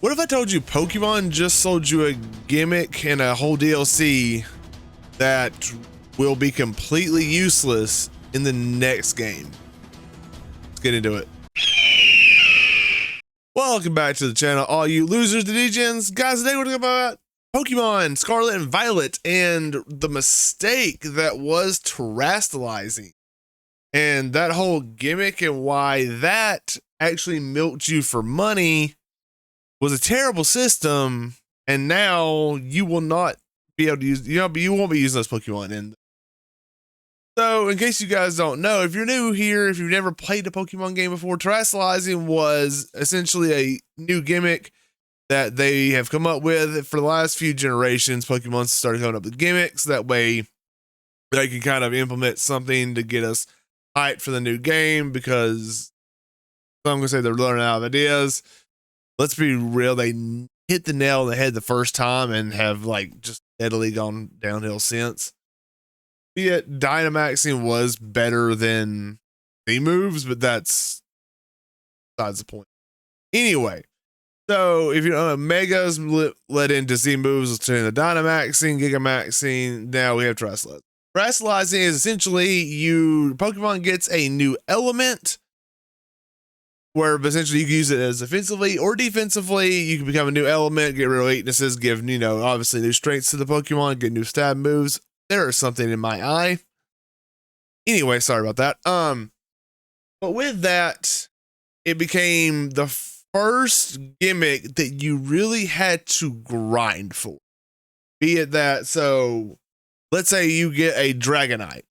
What if I told you Pokemon just sold you a gimmick and a whole DLC that will be completely useless in the next game? Let's get into it. Welcome back to the channel, all you losers, the degens. Guys, today we're talking about Pokemon Scarlet and Violet and the mistake that was terastallizing. And that whole gimmick and why that actually milked you for money was a terrible system, and now you will not be able to use, you won't be using those Pokemon. And so, in case you guys don't know, if you're new here, if you've never played a Pokemon game before, terastallizing was essentially a new gimmick that they have come up with for the last few generations. Pokemon started coming up with gimmicks that way they can kind of implement something to get us hyped for the new game, because I'm gonna say they're learning out of ideas. Let's be real, they hit the nail on the head the first time and have like just steadily gone downhill since. Yet Dynamaxing was better than the moves, but that's besides the point. Anyway, so if you know, Megas led into Z moves to the Dynamaxing, Gigamaxing. Now we have Terastallizing. Terastallizing is essentially Pokemon gets a new element, where essentially you can use it as offensively or defensively. You can become a new element, get rid of weaknesses, give, obviously new strengths to the Pokemon, get new stab moves. There is something in my eye. Anyway, sorry about that. But with that, it became the first gimmick that you really had to grind for. Be it that, so let's say you get a Dragonite.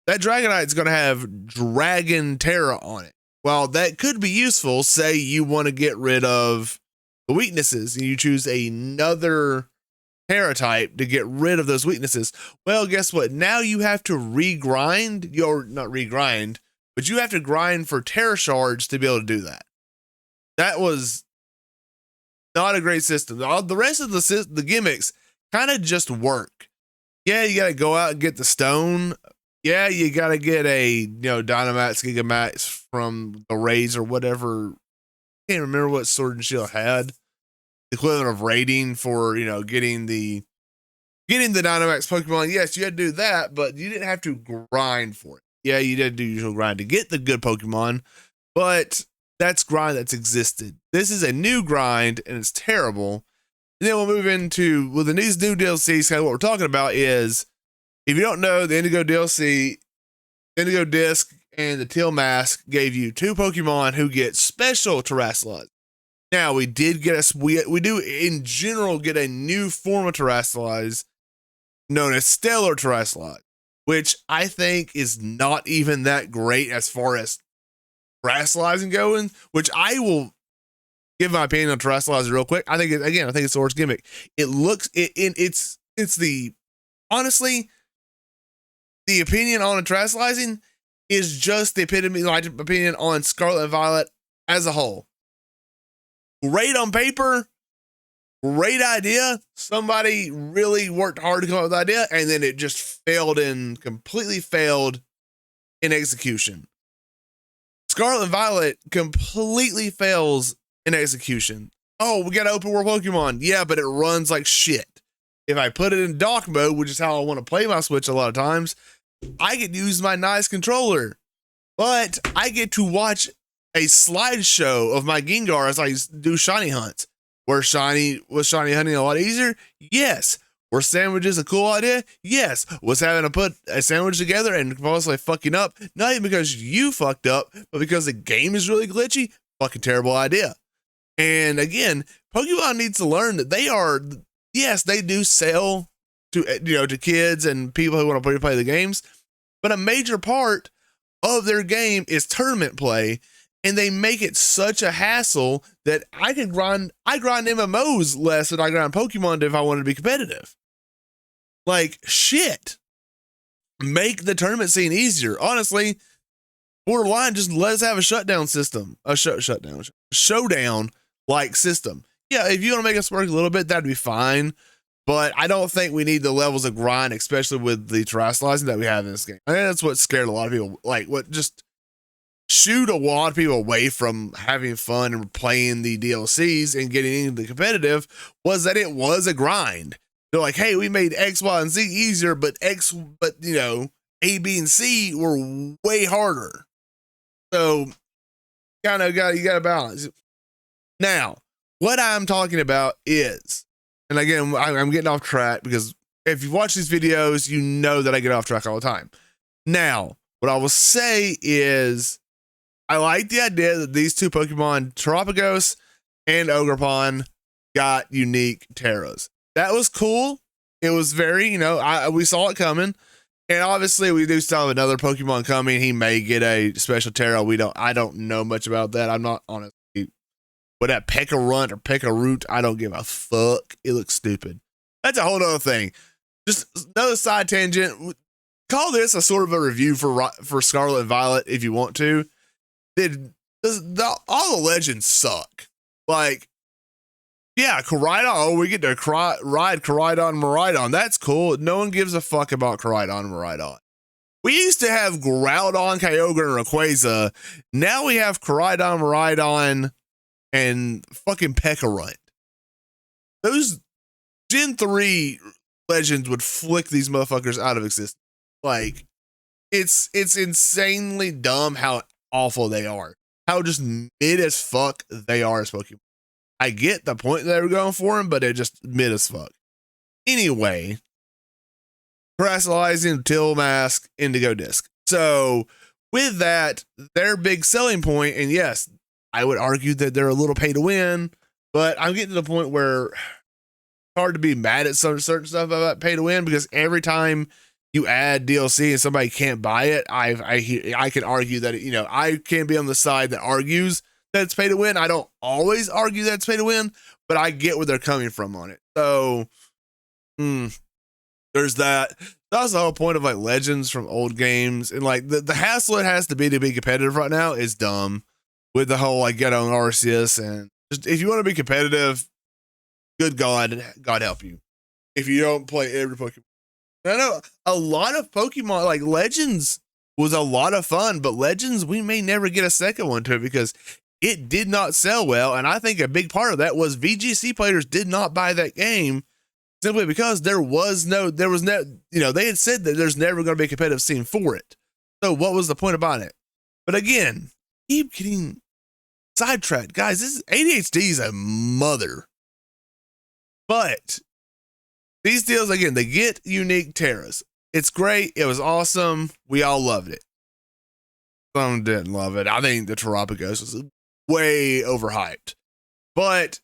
That Dragonite's going to have Dragon Terra on it. Well, that could be useful. Say you want to get rid of the weaknesses and you choose another Terra type to get rid of those weaknesses. Well, guess what? Now you have to regrind, or not regrind, but you have to grind for Terra shards to be able to do that. That was not a great system. The rest of the gimmicks kind of just work. Yeah, you got to go out and get the stone. Yeah, you got to get a, Dynamax, Gigamax from the raids or whatever. I can't remember what Sword and Shield had. The equivalent of raiding for, getting the Dynamax Pokemon. Yes, you had to do that, but you didn't have to grind for it. Yeah, you did do usual grind to get the good Pokemon, but that's grind that's existed. This is a new grind, and it's terrible. And then we'll move into, with the new DLCs, kind of what we're talking about is, if you don't know, the Indigo DLC, Indigo Disc, and the Teal Mask gave you two Pokemon who get special Terastallizing. Now, we did get we do in general get a new form of Terastallize known as Stellar Terastallize, which I think is not even that great as far as Terastallizing going, which I will give my opinion on Terastallizing real quick. I think it's the worst gimmick. Honestly, the opinion on Terastallizing is just the epitome, like opinion on Scarlet and Violet as a whole. Great on paper, great idea. Somebody really worked hard to come up with the idea, and then it just completely failed in execution. Scarlet and Violet completely fails in execution. Oh, we got an open world Pokemon. Yeah, but it runs like shit. If I put it in dock mode, which is how I want to play my Switch a lot of times, I get to use my nice controller, but I get to watch a slideshow of my Gengar as I do shiny hunts. Was shiny hunting a lot easier? Yes. Were sandwiches a cool idea? Yes. Was having to put a sandwich together and possibly fucking up, not even because you fucked up, but because the game is really glitchy? Fucking terrible idea. And again, Pokemon needs to learn that yes, they do sell to kids and people who want to play the games, but a major part of their game is tournament play, and they make it such a hassle that I grind MMOs less than I grind Pokemon if I wanted to be competitive. Like, shit. Make the tournament scene easier. Honestly, borderline, just let us have a shutdown system. Showdown like system. Yeah, if you want to make us work a little bit, that'd be fine. But I don't think we need the levels of grind, especially with the Terastallizing that we have in this game. I think that's what scared a lot of people. Like, what just shooed a lot of people away from having fun and playing the DLCs and getting into the competitive was that it was a grind. They're like, hey, we made X, Y, and Z easier, but you know, A, B, and C were way harder. So you got to balance. Now, what I'm talking about is, and again, I'm getting off track because if you watch these videos, you know that I get off track all the time. Now, what I will say is, I like the idea that these two Pokemon, Terapagos and Ogerpon, got unique Terras. That was cool. It was very, you know, we saw it coming. And obviously we do still have another Pokemon coming. He may get a special Terra. I don't know much about that. I'm not honestly, but that Pekka-Runt or Pekka-Root, I don't give a fuck. It looks stupid. That's a whole other thing. Just another side tangent. Call this a sort of a review for Scarlet and Violet if you want to. All the legends suck. Like, yeah, Koraidon. Oh, we get to ride Koraidon and Miraidon. That's cool. No one gives a fuck about Koraidon and Miraidon. We used to have Groudon, Kyogre, and Rayquaza. Now we have Koraidon, Miraidon, and fucking Pekka-Runt. Those Gen 3 legends would flick these motherfuckers out of existence. Like, it's insanely dumb how awful they are. How just mid as fuck they are as Pokemon. I get the point they were going for him, but they're just mid as fuck. Anyway, Terastallizing, Till Mask, Indigo Disc. So with that, their big selling point, and yes, I would argue that they're a little pay to win, but I'm getting to the point where it's hard to be mad at some certain stuff about pay to win, because every time you add DLC and somebody can't buy it, I can argue that, you know, I can be on the side that argues that it's pay to win. I don't always argue that it's pay to win, but I get where they're coming from on it. So there's that. That's the whole point of like legends from old games. And like the hassle it has to be competitive right now is dumb, with the whole like get on Arceus. And just, if you want to be competitive, good God help you if you don't play every Pokemon. I know a lot of Pokemon, like Legends was a lot of fun, but Legends, we may never get a second one to it because it did not sell well. And I think a big part of that was VGC players did not buy that game simply because there was no, you know, they had said that there's never going to be a competitive scene for it. So what was the point about it? But again, keep getting sidetracked. Guys, this is ADHD is a mother. But these deals, again, they get unique Terras. It's great. It was awesome. We all loved it. Some didn't love it. I think the Terapagos was way overhyped. But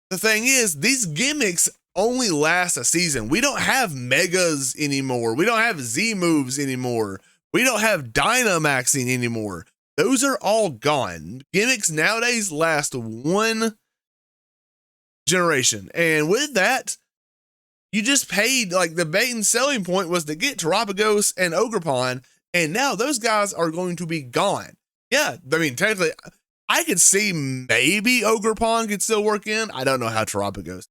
the thing is, these gimmicks only last a season. We don't have Megas anymore. We don't have Z moves anymore. We don't have Dynamaxing anymore. Those are all gone. Gimmicks nowadays last one generation. And with that, you just paid, like, the bait and selling point was to get Terapagos and Ogerpon, and now those guys are going to be gone. Yeah, I mean, technically, I could see maybe Ogerpon could still work in. I don't know how Terapagos.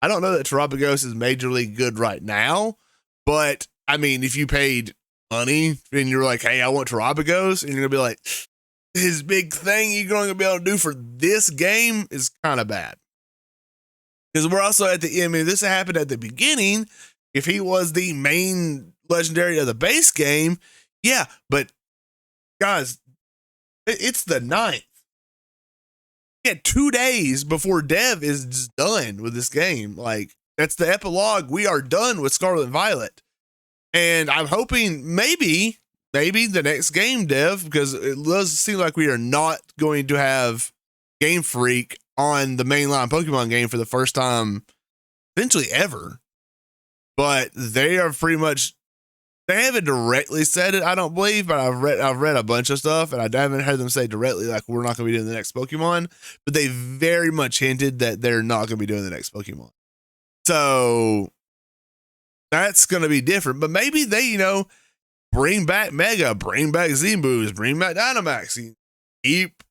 I don't know that Terapagos is majorly good right now, but, I mean, if you paid money and you're like, hey, I want Terapagos, and you're going to be like, his big thing you're going to be able to do for this game is kind of bad. Because we're also at the, I mean, this happened at the beginning. If he was the main legendary of the base game, yeah, but guys, it's the 9th. Yeah, 2 days before dev is done with this game. Like, that's the epilogue. We are done with Scarlet and Violet. And I'm hoping maybe the next game dev, because it does seem like we are not going to have Game Freak on the mainline Pokemon game for the first time essentially ever. But they are pretty much, they haven't directly said it, I don't believe, but I've read a bunch of stuff, and I haven't heard them say directly like we're not going to be doing the next Pokemon, but they very much hinted that they're not going to be doing the next Pokemon. So that's going to be different, but maybe they, you know, bring back Mega, bring back Z-Moves, bring back Dynamax, keep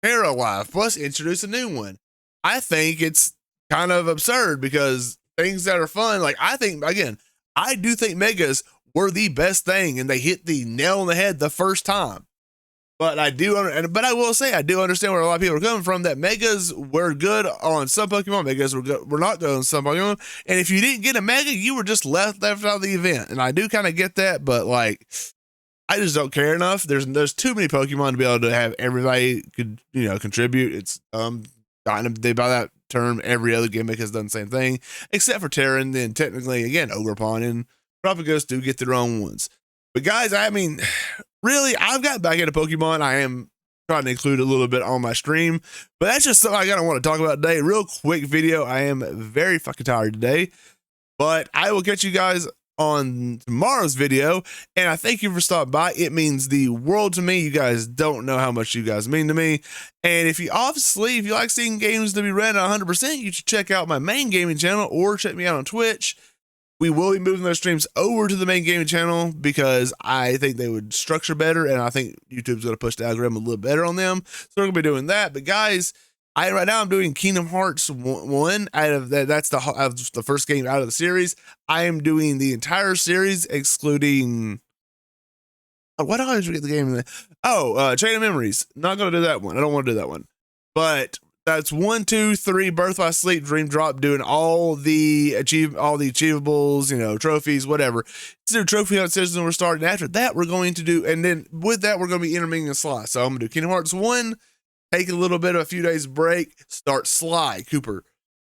Terra alive, plus introduce a new one. I think it's kind of absurd because things that are fun, like I think, again, I do think Megas were the best thing and they hit the nail on the head the first time. But I will say I do understand where a lot of people are coming from. That megas were good on some Pokemon, megas were not good on some Pokemon. And if you didn't get a mega, you were just left out of the event. And I do kind of get that, but like, I just don't care enough. There's too many Pokemon to be able to have everybody could contribute. It's they by that term every other gimmick has done the same thing except for Terra, and then technically again Ogerpon and Tropicus do get their own ones. But guys, I mean, really, I've got back into Pokemon. I am trying to include a little bit on my stream, but that's just something I kind of want to talk about today. Real quick video. I am very fucking tired today, but I will catch you guys on tomorrow's video, and I thank you for stopping by. It means the world to me. You guys don't know how much you guys mean to me. And if you like seeing games to be read 100%, you should check out my main gaming channel or check me out on Twitch. We will be moving those streams over to the main gaming channel because I think they would structure better, and I think YouTube's going to push the algorithm a little better on them. So we're going to be doing that. But guys, right now I'm doing Kingdom Hearts 1 out of that. That's the first game out of the series. I am doing the entire series excluding. Why do I always forget the game? Chain of Memories. Not going to do that one. I don't want to do that one. But that's 1, 2, 3, Birth by Sleep, Dream Drop, doing all the achievables, trophies, whatever. So trophy hunt season we're starting. After that, we're going to do, and then with that, we're going to be intermingling Sly. So I'm going to do Kingdom Hearts 1, take a little bit of a few days break, start Sly Cooper.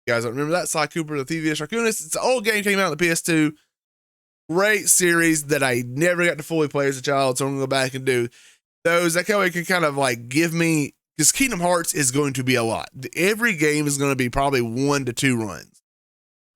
You guys don't remember that? Sly Cooper, the TVS Raccoonist. It's an old game, came out on the PS2. Great series that I never got to fully play as a child, so I'm going to go back and do those. That can kind of like give me, because Kingdom Hearts is going to be a lot. Every game is going to be probably 1 to 2 runs.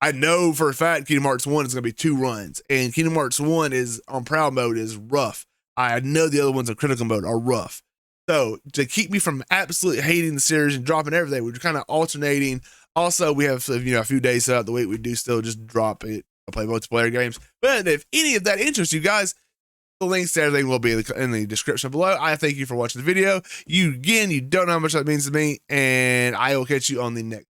I know for a fact Kingdom Hearts 1 is going to be 2 runs, and Kingdom Hearts 1 is on Proud mode is rough. I know the other ones on critical mode are rough. So to keep me from absolutely hating the series and dropping everything, we're kind of alternating. Also, we have a few days throughout the week we do still just drop it. I play multiplayer games. But if any of that interests you guys, the links to everything will be in the description below. I thank you for watching the video. You don't know how much that means to me, and I will catch you on the next